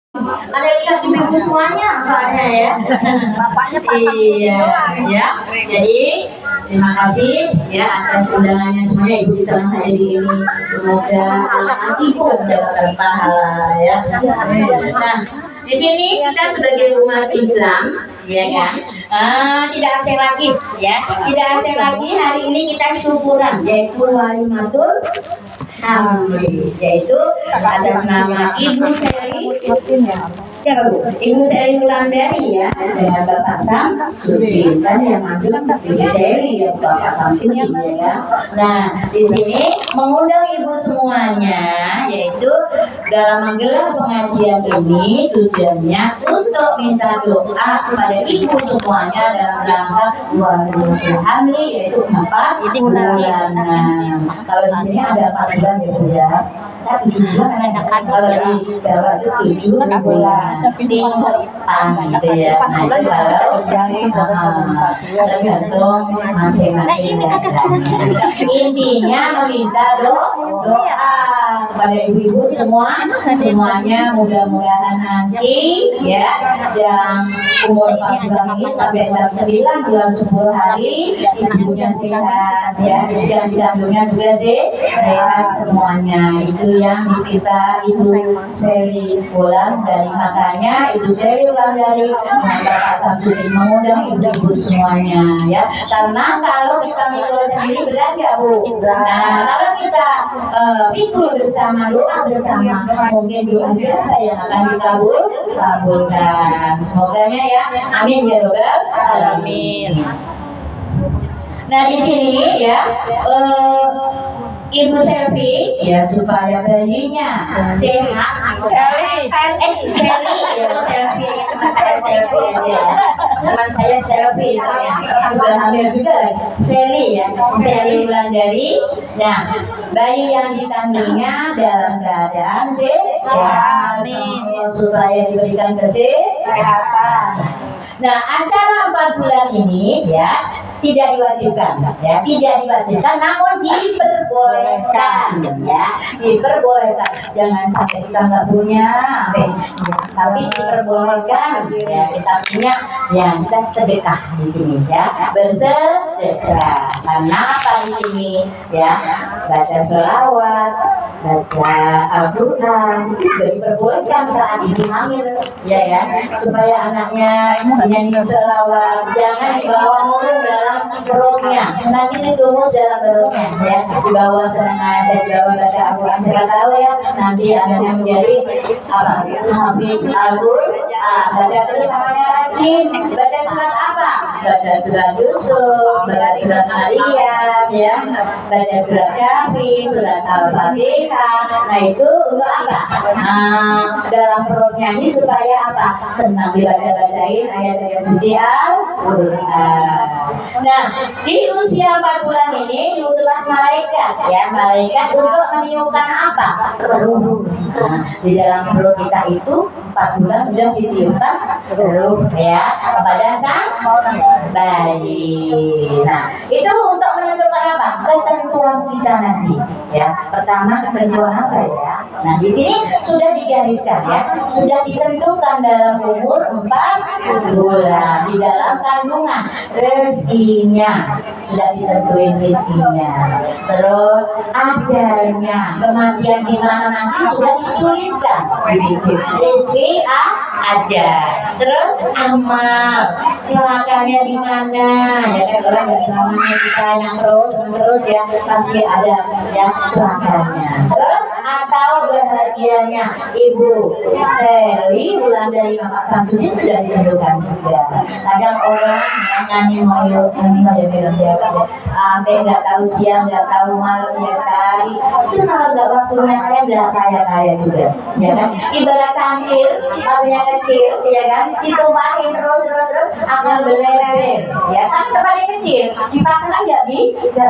Ada lihat ibu semuanya soalnya ya. Bapaknya pasang iya, ya. Jadi terima kasih ya atas undangannya semuanya, ibu bisa menghadiri ini. Semoga ibu mendapatkan pahala ya. Nah, di sini kita sebagai umat Islam, ya kan, tidak asing lagi, ya, tidak asing lagi. Hari ini kita syukuran, yaitu walimatul hamli, yaitu atas nama Ibu Seri. Siapa Bu? Ibu Seri Wulandari ya, dengan Bapak Sam Sudin, kan yang maju Ibu Seri ya, Bapak Sam Sudin ya. Nah, di sini mengundang ibu semuanya, yaitu dalam menggelar pengajian ini tujuannya untuk minta doa kepada ibu semuanya dalam rangka walimatul hamli, yaitu 4 bulanan. Kalau di sini ada 4 bulan ya Bu ya. Nah, 7 bulan kan, kalau di Jawa itu 7 bulan. Gitu ya. Nah, kalau tergantung masing-masing. Intinya meminta doa kepada ibu-ibu semuanya, mudah-mudahan nanti ya yang umur 4 bulan ini sampai 9 bulan 10 hari ibunya sehat ya, dan kandungnya juga sehat semuanya. Itu yang dipinta Ibu Seri Wulandari. Makanya Ibu Seri Wulandari Bapak Samsudin mengundang ibu-ibu semuanya ya. Karena kalau kita mikul sendiri berat nggak Bu? Nah, kalau kita pikul bersama, doa bersama, mungkin doa siapa yang akan dikabulkan. Semoganya ya. Amin ya robbal alamin. Nah, di sini ya Ibu Selvi ya, supaya bayinya sehat. Selvi aja. Teman saya Selvi sudah hamil juga, Seli ya, Seli Wulandari. Nah, bayi yang dikandungnya dalam keadaan sehat, supaya diberikan kesehatan. Nah, acara 4 bulan ini ya tidak diwajibkan ya, tidak diwajibkan, namun diperbolehkan ya, diperbolehkan. Jangan sampai kita nggak punya, tapi diperbolehkan ya, kita punya yang kita sedekah di sini ya, bersedekah. Karena apa di sini ya, baca sholawat, baca Al-Quran, diperbolehkan saat ibu hamil ya ya, supaya anaknya menyanyi sholawat, jangan dibawa murung dalam perutnya, nanti ditumus dalam perutnya ya, di bawah sengaja, di bawah baca Al-Quran. Saya tahu ya, nanti anaknya menjadi apa, hafid Al-Quran. Baca terus namanya rajin. Baca surat apa? Baca surat Yusuf, baca surat Maryam ya, baca surat Kahfi, surat Al-Fatihah. Nah, itu untuk apa? Dalam perutnya ini supaya apa? Senang dibaca-bacain ayat-ayat suci Al-Quran. Nah, di usia 4 bulan ini diutuslah malaikat ya, malaikat untuk meniupkan apa? Ruh. Nah, di dalam perut kita itu 4 bulan sudah ditiupkan ruh ya kepada sang bayi. Nah, itu untuk menentukan apa? Ketentuan kita nanti ya. Pertama, ketentuan apa ya? Nah, di sini sudah digariskan ya, sudah ditentukan dalam umur 4 bulan, di dalam kandungan, rezekinya sudah ditentuin, rezekinya, terus ajalnya, kematian di mana nanti sudah dituliskan di situ, rezeki ajar, terus amal, celakanya di mana ya kan, orang nggak selamanya kita yang terus ya, pasti ada yang celakanya. Terus atau bahagianya Ibu Seri Wulandari Bapak Samsudin sudah ditentukan juga. Kadang orang yang nyanyi moyo bilang dia sampai nggak tahu siang, nggak tahu malam, dia cari, itu kalau nggak waktunya kaya juga ya kan. Ibarat cangkir, waktunya kecil ya kan, ditumpahin terus akan beleber ya kan, tempatnya kecil dipaksakan nggak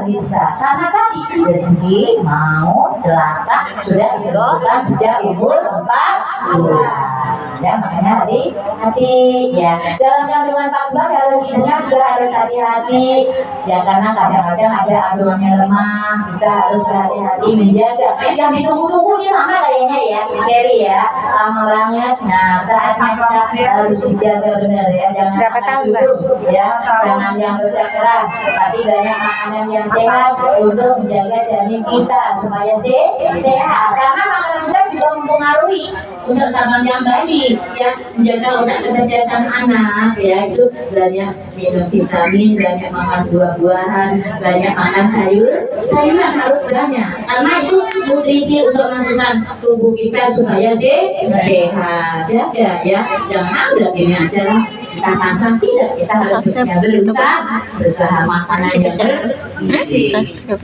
bisa, karena tadi rezeki mau celaka sudah ditentukan sejak umur 4 bulan. Ya, makanya hati-hati ya. Dalam kandungan 14 harus didengar juga harus hati-hati ya, karena kadang-kadang ada abdomen lemah, kita harus berhati-hati menjaga. Yang ditunggu-tunggu ini lama kayaknya ya, Seri ya, lama banget. Nah, saatnya kita harus dijaga benar ya, jangan berapa tahun dulu ya, jangan yang kerja keras, tapi banyak makanan yang sehat untuk menjaga janin kita supaya sehat. Karena makanan kita juga mempengaruhi untuk sabang yang bayi ya, menjaga otak kecerdasan anak ya, itu banyak minum vitamin, banyak makan buah-buahan, banyak makan sayuran harus banyak, karena itu nutrisi untuk masukan tubuh kita supaya sehat. Jaga ya, jangan udah gini aja lah kita pasang, tidak, kita harus berusaha makanan yang bergizi.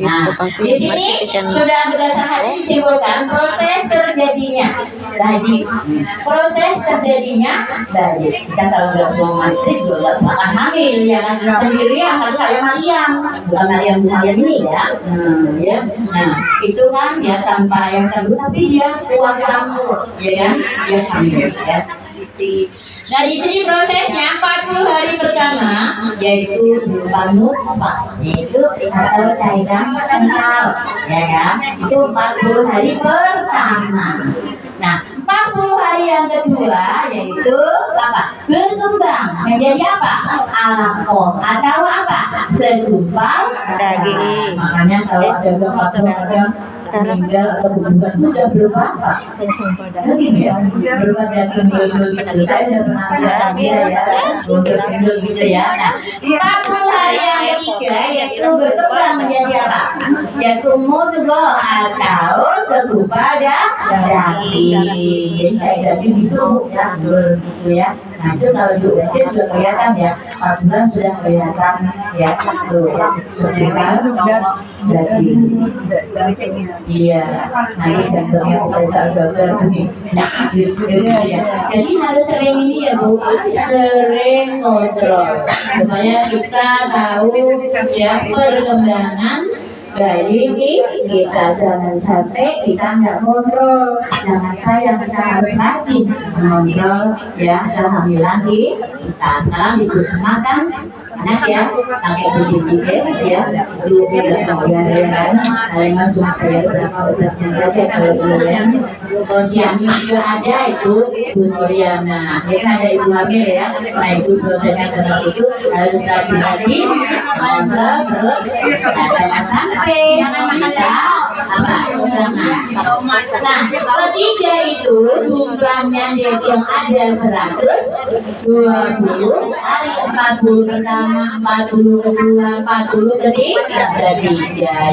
Nah, di sini sudah berdasarkan disimpulkan proses terjadinya tadi, dari kita kalau nggak semua istri juga nggak akan hamil ya kan, sendirian kan, kayak Mariam, bukan Mariam ini ya. Ya, nah itu kan ya tanpa yang kandung, tapi dia kuat hamil ya kan, dia hamil ya. Nah di sini prosesnya 40 hari pertama yaitu berupa nutfah, yaitu atau cairan kental ya kan, itu 40 hari pertama. Nah 40 hari yang kedua yaitu apa? Berkembang menjadi apa? Alaqah atau apa? Segumpal daging. Makanya kalau ada dokter meninggal atau bukan sudah berupa apa? Daging ya, berupa daging itu. Saya sudah pernah bilang dia ya, untuk tinggal gitu ya. Nah, 40 hari yang ketiga yaitu berkembang menjadi apa? Yaitu mudghah atau segumpal daging. Jadi kayak daging gitu ya, gitu ya. Nah itu kalau di USG juga kelihatan ya, 4 bulan sudah kelihatan ya, tuh segumpal daging. Iya, nanti jantunnya periksa dokter gitu ya. Jadi harus sering ini ya Bu, sering kontrol supaya kita tahu ya perkembangan bayi kita, jangan sampai kita nggak kontrol. Jangan sayang, kita harus rajin kontrol ya kehamilan kita. Sekarang di puskesmas kan anak ya pakai BPJS ya, itu tidak sampai ya kan, palingan cuma bayar berapa obatnya saja kalau kalian. Posyandu juga ada itu Bu Nuriana, kita ada ibu hamil ya. Nah itu prosesnya seperti itu, harus rajin-rajin kontrol terus, jangan sampai kita apa jangan. Nah ketiga itu jumlahnya yang ada 120 hari, 40 pertama, 40 kedua, 40 ketiga,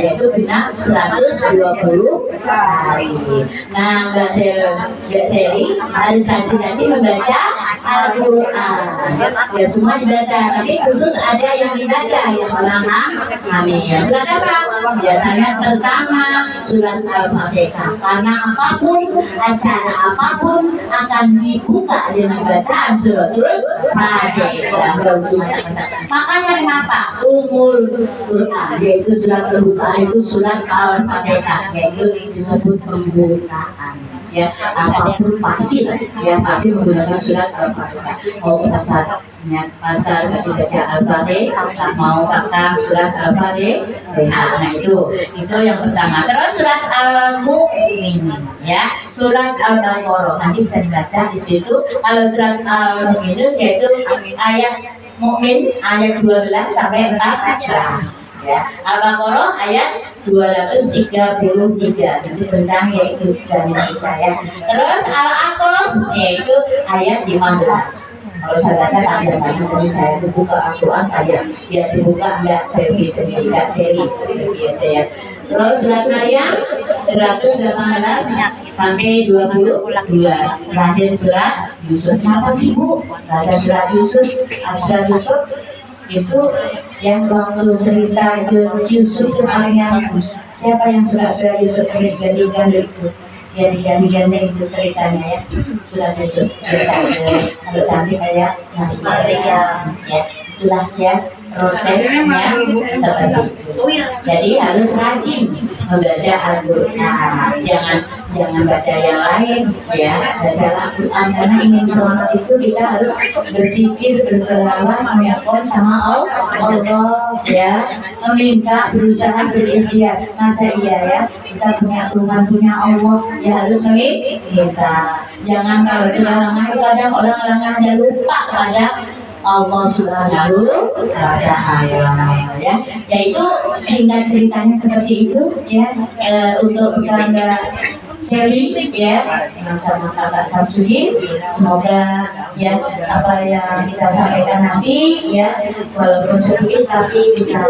yaitu benar 120 hari. Nah Mbak Seli harus rajin-rajin membaca Al-Quran ya, semua dibaca, tapi khusus ada yang dibaca yang orang hamil. Surat apa? Biasanya pertama surat Al-Fatihah, karena apapun acara apapun akan dibuka dengan bacaan suratul Fatihah. Makanya kenapa umul Quran yaitu surat pembukaan itu surat Al-Fatihah, yaitu disebut pembukaan ya, apapun pasti ya pasti menggunakan surat Al-Fatihah. Mau pasar ketika Al-Fatihah, mau pakai surat Al-Fatihah. Nah itu yang pertama. Terus surat Al-Mu'minin ya, surat Al-Baqarah nanti bisa dibaca di situ. Kalau surat Al-Mu'minin yaitu ayat Mukmin ayat 12 sampai 14 ya. Al-Baqarah ayat 233 itu tentang yaitu janin kita ya. Terus Al-Aqaf yaitu ayat 15. Kalau saya baca panjang banget, jadi saya buka Al-Quran aja biar dibuka, nggak seri sendiri, nggak seri aja ya. Terus surat Maryam 118 sampai 22. Terakhir surat Yusuf. Siapa sih Bu? Baca surat Yusuf. Surat Yusuf itu yang waktu cerita itu Yusuf itu paling bagus. Siapa yang suka surat Yusuf ganti-ganti itu? Ya diganti-ganti itu ceritanya ya, surat Yusuf. Kalau cantik kayak Maria ya, itulah ya. prosesnya seperti itu. Jadi harus rajin membaca Al-Quran, jangan baca yang lain ya, baca Al-Quran, karena ingin selamat itu kita harus berzikir, berselawat, menyapon sama Allah ya, meminta, berusaha, berikhtiar. Masa iya ya, kita punya Tuhan, punya Allah ya, harus meminta. Jangan kalau sudah lengah, kadang orang lengah dan lupa pada Allah Subhanahu wa Ta'ala ya. Yaitu singkat ceritanya seperti itu ya, untuk Bunda Seli ya sama Kakak Samsudin, semoga ya apa yang kita sampaikan nanti ya, walaupun sedikit tapi kita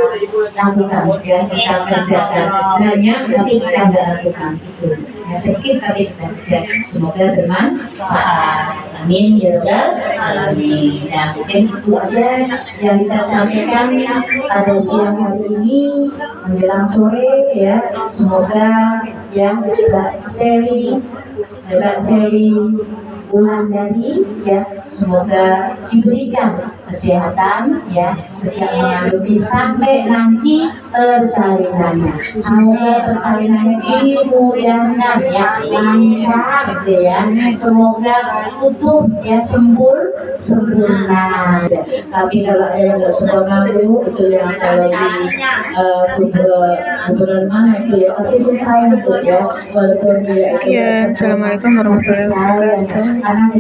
lakukan ya, kita kerjakan. Banyak tapi kita tidak lakukan itu ya, sedikit tapi kita kerjakan. Semoga bermanfaat. Amin ya rabbal alamin. Nah, mungkin itu aja yang bisa sampaikan pada siang hari ini menjelang sore ya. Semoga ya Mbak Seli Wulandari ya, semoga diberikan kesehatan ya sejak mengandung sampai nanti persalinannya. Semoga persalinannya dimudahkan ya, lancar gitu ya. Semoga utuh ya, sempurna. Tapi kalau ada yang nggak suka ngaku itu yang kalau di gubernur mana itu ya, tapi itu saya betul ya, walaupun dia Sekian, assalamualaikum warahmatullahi wabarakatuh. karena